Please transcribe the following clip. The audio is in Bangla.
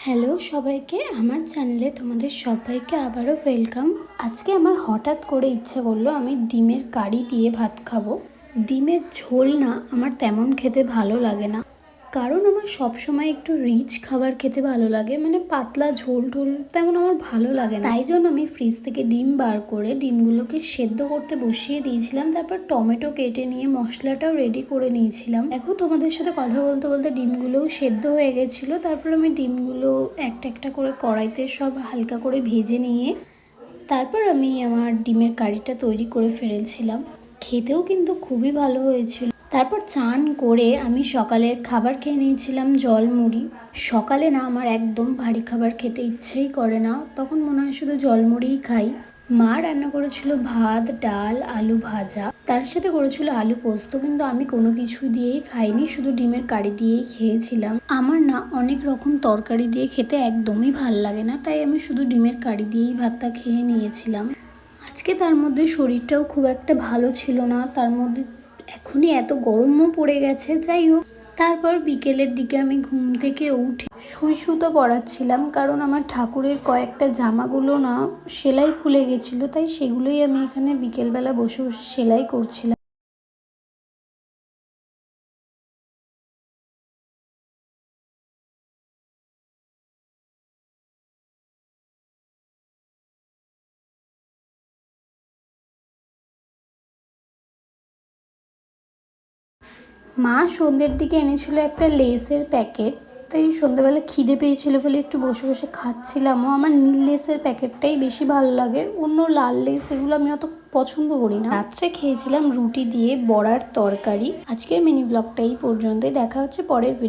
হ্যালো সবাইকে, আমার চ্যানেলে তোমাদের সবাইকে আবারও ওয়েলকাম। আজকে আমার হঠাৎ করে ইচ্ছে করলো আমি ডিমের কারি দিয়ে ভাত খাবো। ডিমের ঝোল না আমার তেমন খেতে ভালো লাগে না, কারণ আমার সবসময় একটু রিচ খাবার খেতে ভালো লাগে, মানে পাতলা ঝোল টোল তেমন আমার ভালো লাগে না। তাই জন্য আমি ফ্রিজ থেকে ডিম বার করে ডিমগুলোকে সেদ্ধ করতে বসিয়ে দিয়েছিলাম। তারপর টমেটো কেটে নিয়ে মশলাটাও রেডি করে নিয়েছিলাম। দেখো, তোমাদের সাথে কথা বলতে বলতে ডিমগুলোও সেদ্ধ হয়ে গেছিলো। তারপর আমি ডিমগুলো একটা একটা করে কড়াইতে সব হালকা করে ভেজে নিয়ে তারপর আমি আমার ডিমের কারিটা তৈরি করে ফেলেছিলাম। খেতেও কিন্তু খুবই ভালো হয়েছিল। তারপর চান করে আমি সকালের খাবার খেয়ে নিয়েছিলাম জল মুড়ি। সকালে না আমার একদম ভারী খাবার খেতে ইচ্ছেই করে না, তখন মনে হয় শুধু জল মুড়িই খাই। মা রান্না করেছিল ভাত, ডাল, আলু ভাজা, তার সাথে করেছিল আলু পোস্ত, কিন্তু আমি কোনো কিছু দিয়েই খাইনি, শুধু ডিমের কারি দিয়েই খেয়েছিলাম। আমার না অনেক রকম তরকারি দিয়ে খেতে একদমই ভাল লাগে না, তাই আমি শুধু ডিমের কারি দিয়েই ভাতটা খেয়ে নিয়েছিলাম। আজকে তার মধ্যে শরীরটাও খুব একটা ভালো ছিল না, তার মধ্যে এখনই এত গরমও পড়ে গেছে। যাই হোক, তারপর বিকেলের দিকে আমি ঘুম থেকে উঠে সুই সুতো পরাচ্ছিলাম, কারণ আমার ঠাকুরের কয়েকটা জামাগুলো না সেলাই খুলে গেছিলো, তাই সেগুলোই আমি এখানে বিকেলবেলা বসে বসে সেলাই করছিলাম। মা সন্ধ্যের দিকে এনেছিল একটা লেসের প্যাকেট, তাই সন্ধ্যেবেলা খিদে পেয়েছিল বলে একটু বসে বসে খাচ্ছিলামও। আমার নীল লেসের প্যাকেটটাই বেশি ভালো লাগে, অন্য লাল লেস এগুলো আমি অত পছন্দ করি না। রাত্রে খেয়েছিলাম রুটি দিয়ে বড়ার তরকারি। আজকের মিনি ব্লগটা এই পর্যন্তই, দেখা হচ্ছে পরের ভিডিও।